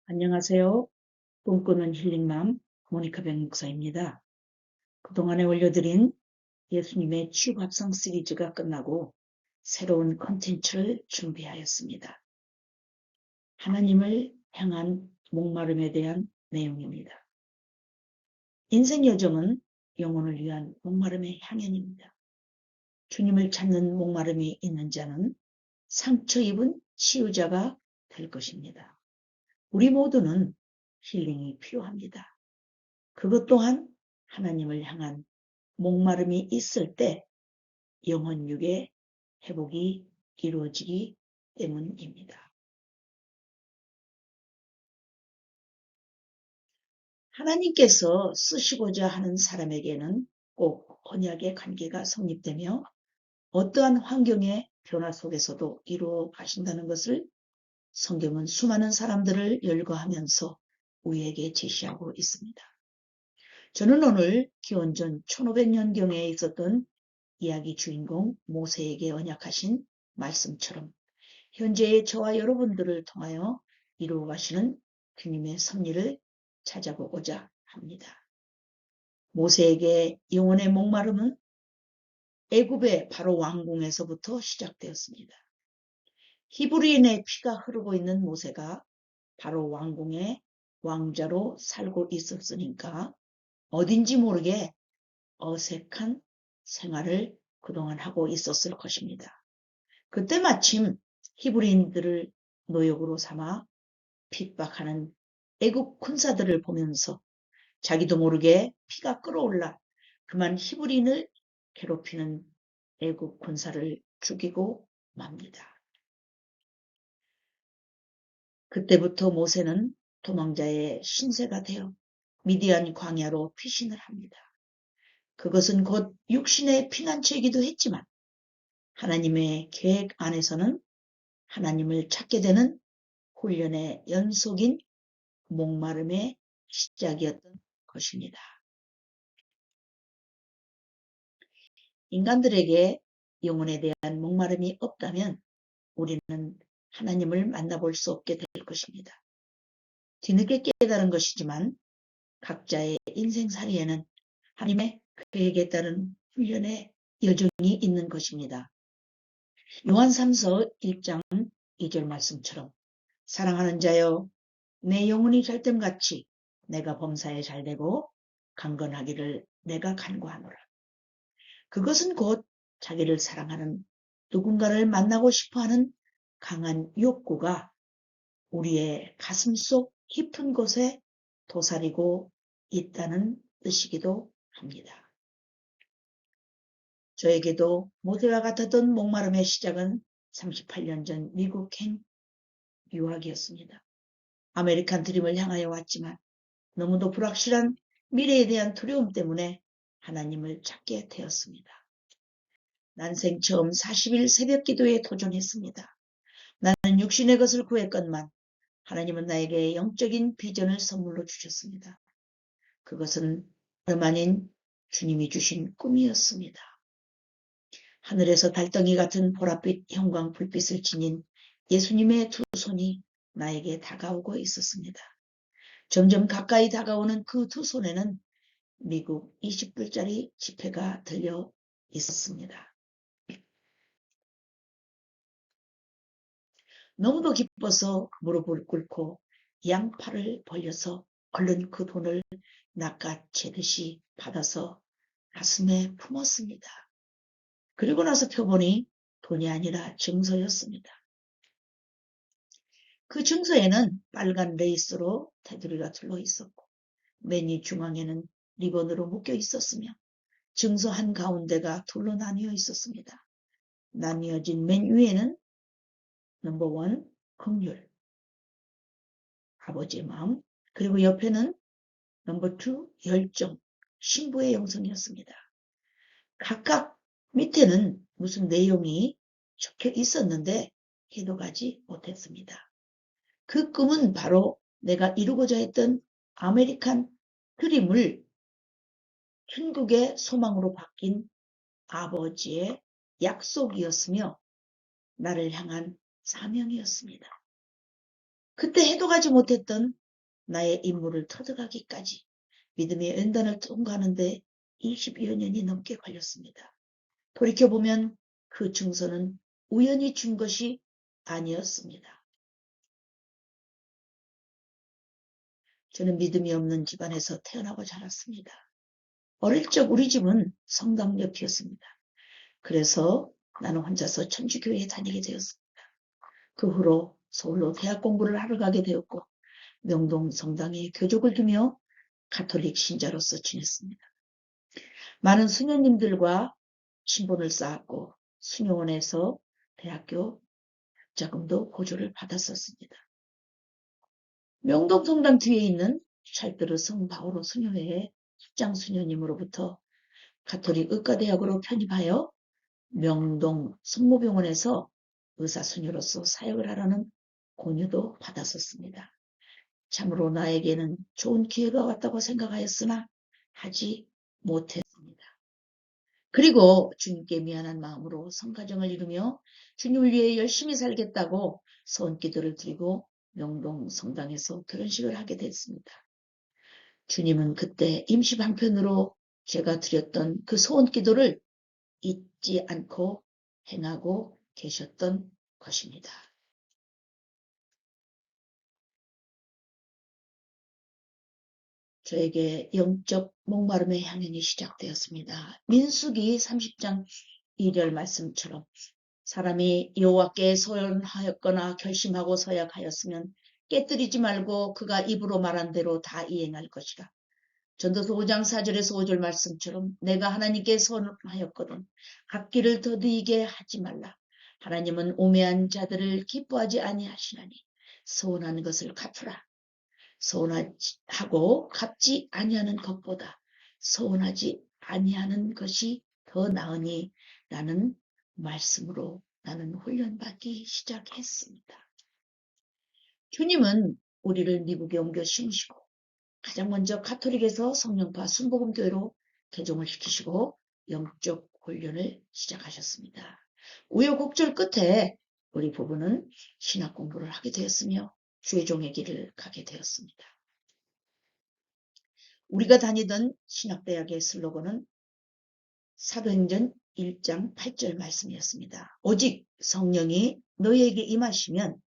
안녕하세요. 꿈꾸는 힐링맘 모니카 백 목사입니다. 그동안에 올려드린 예수님의 치유밥상 시리즈가 끝나고 새로운 컨텐츠를 준비하였습니다. 하나님을 향한 목마름에 대한 내용입니다. 인생 여정은 영혼을 위한 목마름의 향연입니다. 주님을 찾는 목마름이 있는 자는 상처 입은 치유자가 될 것입니다. 우리 모두는 힐링이 필요합니다. 그것 또한 하나님을 향한 목마름이 있을 때 영혼육의 회복이 이루어지기 때문입니다. 하나님께서 쓰시고자 하는 사람에게는 꼭 언약의 관계가 성립되며 어떠한 환경의 변화 속에서도 이루어 가신다는 것을 성경은 수많은 사람들을 열거하면서 우리에게 제시하고 있습니다. 저는 오늘 기원전 1500년경에 있었던 이야기 주인공 모세에게 언약하신 말씀처럼 현재의 저와 여러분들을 통하여 이루어 가시는 주님의 섭리를 찾아보고자 합니다. 모세에게 영혼의 목마름은 애굽의 바로 왕궁에서부터 시작되었습니다. 히브리인의 피가 흐르고 있는 모세가 바로 왕궁의 왕자로 살고 있었으니까 어딘지 모르게 어색한 생활을 그동안 하고 있었을 것입니다. 그때 마침 히브리인들을 노역으로 삼아 핍박하는 애국 군사들을 보면서 자기도 모르게 피가 끓어올라 그만 히브리인을 괴롭히는 애국 군사를 죽이고 맙니다. 그때부터 모세는 도망자의 신세가 되어 미디안 광야로 피신을 합니다. 그것은 곧 육신의 피난처이기도 했지만 하나님의 계획 안에서는 하나님을 찾게 되는 훈련의 연속인 목마름의 시작이었던 것입니다. 인간들에게 영혼에 대한 목마름이 없다면 우리는 하나님을 만나볼 수 없게 될 것입니다. 뒤늦게 깨달은 것이지만 각자의 인생살이에는 하나님의 계획에 따른 훈련의 여정이 있는 것입니다. 요한 3서 1장 2절 말씀처럼 사랑하는 자여 내 영혼이 잘됨같이 내가 범사에 잘되고 강건하기를 내가 간구하노라. 그것은 곧 자기를 사랑하는 누군가를 만나고 싶어하는 강한 욕구가 우리의 가슴속 깊은 곳에 도사리고 있다는 뜻이기도 합니다. 저에게도 모세와 같았던 목마름의 시작은 38년 전 미국행 유학이었습니다. 아메리칸 드림을 향하여 왔지만 너무도 불확실한 미래에 대한 두려움 때문에 하나님을 찾게 되었습니다. 난생 처음 40일 새벽 기도에 도전했습니다. 나는 육신의 것을 구했건만 하나님은 나에게 영적인 비전을 선물로 주셨습니다. 그것은 다름 아닌 주님이 주신 꿈이었습니다. 하늘에서 달덩이 같은 보랏빛 형광 불빛을 지닌 예수님의 두 손이 나에게 다가오고 있었습니다. 점점 가까이 다가오는 그 두 손에는 미국 20불짜리 지폐가 들려 있었습니다. 너무도 기뻐서 무릎을 꿇고 양팔을 벌려서 얼른 그 돈을 낚아채듯이 받아서 가슴에 품었습니다. 그리고 나서 펴보니 돈이 아니라 증서였습니다. 그 증서에는 빨간 레이스로 테두리가 둘러 있었고 맨 위 중앙에는 리본으로 묶여 있었으며 증서 한가운데가 둘로 나뉘어 있었습니다. 나뉘어진 맨 위에는 넘버 1 긍휼, 아버지의 마음, 그리고 옆에는 넘버 2 열정, 신부의 영성이었습니다. 각각 밑에는 무슨 내용이 적혀 있었는데 해독하지 못했습니다. 그 꿈은 바로 내가 이루고자 했던 아메리칸 드림을 천국의 소망으로 바뀐 아버지의 약속이었으며 나를 향한 사명이었습니다. 그때 해도 가지 못했던 나의 임무를 터득하기까지 믿음의 연단을 통과하는데 20여 년이 넘게 걸렸습니다. 돌이켜보면 그 증서는 우연히 준 것이 아니었습니다. 저는 믿음이 없는 집안에서 태어나고 자랐습니다. 어릴 적 우리 집은 성당 옆이었습니다. 그래서 나는 혼자서 천주교회에 다니게 되었습니다. 그 후로 서울로 대학 공부를 하러 가게 되었고 명동 성당에 교족을 두며 가톨릭 신자로서 지냈습니다. 많은 수녀님들과 친분을 쌓았고 수녀원에서 대학교 자금도 보조를 받았었습니다. 명동 성당 뒤에 있는 찰뜨르 성 바오로 수녀회의 입장 수녀님으로부터 가톨릭 의과대학으로 편입하여 명동 성모병원에서 의사수녀로서 사역을 하라는 권유도 받았었습니다. 참으로 나에게는 좋은 기회가 왔다고 생각하였으나 하지 못했습니다. 그리고 주님께 미안한 마음으로 성가정을 이루며 주님을 위해 열심히 살겠다고 소원기도를 드리고 명동 성당에서 결혼식을 하게 됐습니다. 주님은 그때 임시 방편으로 제가 드렸던 그 소원기도를 잊지 않고 행하고 계셨던 것입니다. 저에게 영적 목마름의 향연이 시작되었습니다. 민수기 30장 2절 말씀처럼 사람이 여호와께 소원하였거나 결심하고 서약하였으면 깨뜨리지 말고 그가 입으로 말한 대로 다 이행할 것이라. 전도서 5장 4절에서 5절 말씀처럼 내가 하나님께 소원하였거든 갚기를 더디게 하지 말라. 하나님은 오매한 자들을 기뻐하지 아니하시나니 소원하는 것을 갚으라. 소원하고 갚지 아니하는 것보다 소원하지 아니하는 것이 더 나으니 라는 말씀으로 나는 훈련받기 시작했습니다. 주님은 우리를 미국에 옮겨 심으시고 가장 먼저 가톨릭에서 성령파 순복음교회로 개종을 시키시고 영적 훈련을 시작하셨습니다. 우여곡절 끝에 우리 부부는 신학 공부를 하게 되었으며 주의 종의 길을 가게 되었습니다. 우리가 다니던 신학대학의 슬로건은 사도행전 1장 8절 말씀이었습니다. 오직 성령이 너희에게 임하시면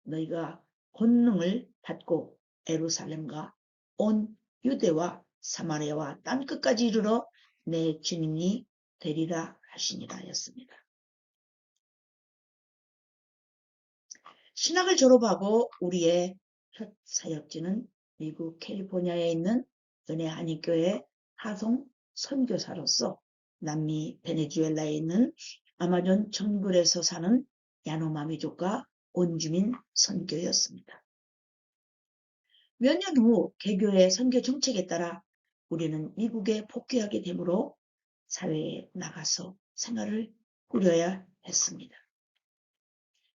너희가 권능을 받고 예루살렘과 온 유대와 사마리아와 땅끝까지 이르러 내 주님이 되리라 하시니라 였습니다. 신학을 졸업하고 우리의 첫 사역지는 미국 캘리포니아에 있는 은혜 한인교회 하송 선교사로서 남미 베네수엘라에 있는 아마존 정글에서 사는 야노마미족과 원주민 선교였습니다. 몇 년 후 개교의 선교 정책에 따라 우리는 미국에 복귀하게 되므로 사회에 나가서 생활을 꾸려야 했습니다.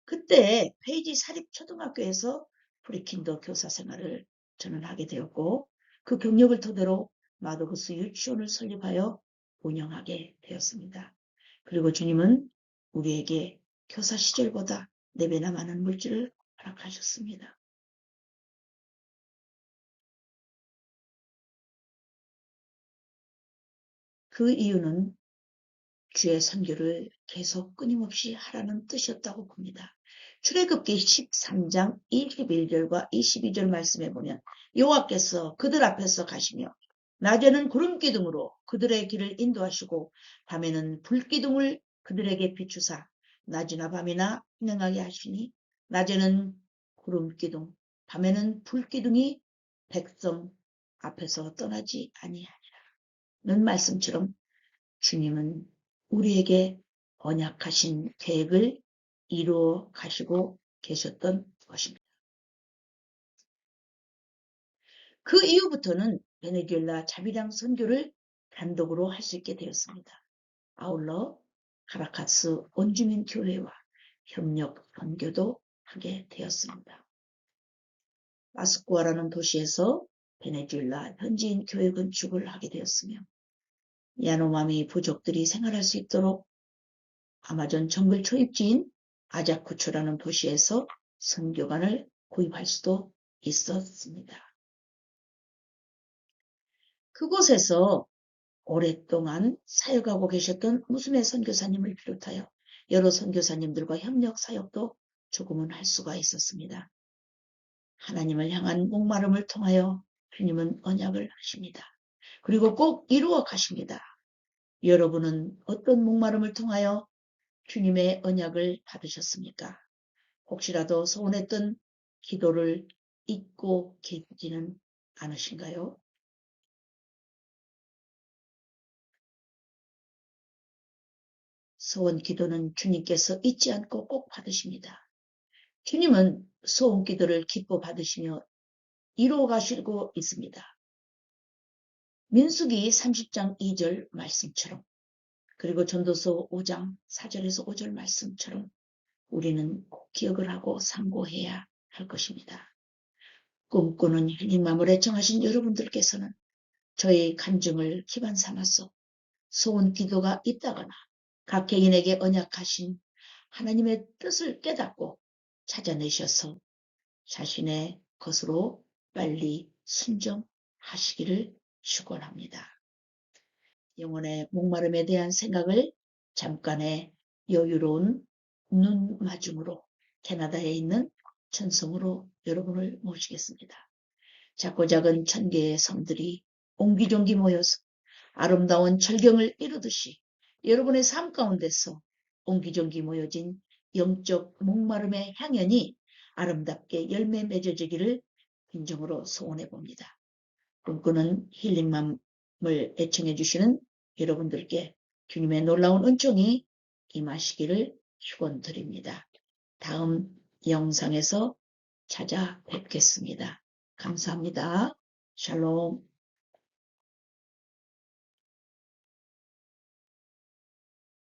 그때 페이지 사립초등학교에서 프리킨더 교사 생활을 저는 하게 되었고 그 경력을 토대로 마더구스 유치원을 설립하여 운영하게 되었습니다. 그리고 주님은 우리에게 교사 시절보다 4배나 많은 물질을 허락하셨습니다. 그 이유는 주의 선교를 계속 끊임없이 하라는 뜻이었다고 봅니다. 출애굽기 13장 21절과 22절 말씀에 보면 여호와께서 그들 앞에서 가시며 낮에는 구름기둥으로 그들의 길을 인도하시고 밤에는 불기둥을 그들에게 비추사 낮이나 밤이나 운행하게 하시니 낮에는 구름기둥 밤에는 불기둥이 백성 앞에서 떠나지 아니하니라는 말씀처럼 주님은 우리에게 언약하신 계획을 이루어 가시고 계셨던 것입니다. 그 이후부터는 베네수엘라 자비랑 선교를 단독으로 할 수 있게 되었습니다. 아울러 카라카스 원주민 교회와 협력 선교도 하게 되었습니다. 마스쿠아라는 도시에서 베네수엘라 현지인 교회 건축을 하게 되었으며 야노마미 부족들이 생활할 수 있도록 아마존 정글 초입지인 아자쿠초라는 도시에서 선교관을 구입할 수도 있었습니다. 그곳에서 오랫동안 사역하고 계셨던 무스메 선교사님을 비롯하여 여러 선교사님들과 협력 사역도 조금은 할 수가 있었습니다. 하나님을 향한 목마름을 통하여 주님은 언약을 하십니다. 그리고 꼭 이루어 가십니다. 여러분은 어떤 목마름을 통하여 주님의 언약을 받으셨습니까? 혹시라도 소원했던 기도를 잊고 계시지는 않으신가요? 소원 기도는 주님께서 잊지 않고 꼭 받으십니다. 주님은 소원 기도를 기뻐 받으시며 이루어 가시고 있습니다. 민수기 30장 2절 말씀처럼, 그리고 전도서 5장 4절에서 5절 말씀처럼 우리는 꼭 기억을 하고 상고해야 할 것입니다. 꿈꾸는 힐링맘을 애청하신 여러분들께서는 저의 간증을 기반 삼아서 소원 기도가 있다거나 각 개인에게 언약하신 하나님의 뜻을 깨닫고 찾아내셔서 자신의 것으로 빨리 순종하시기를 축원합니다. 영혼의 목마름에 대한 생각을 잠깐의 여유로운 눈마중으로 캐나다에 있는 천성으로 여러분을 모시겠습니다. 작고 작은 1000개의 섬들이 옹기종기 모여서 아름다운 절경을 이루듯이 여러분의 삶 가운데서 옹기종기 모여진 영적 목마름의 향연이 아름답게 열매 맺어지기를 진정으로 소원해 봅니다. 꿈꾸는 힐링맘을 애청해 주시는 여러분들께 주님의 놀라운 은총이 임하시기를 축원드립니다. 다음 영상에서 찾아뵙겠습니다. 감사합니다. 샬롬.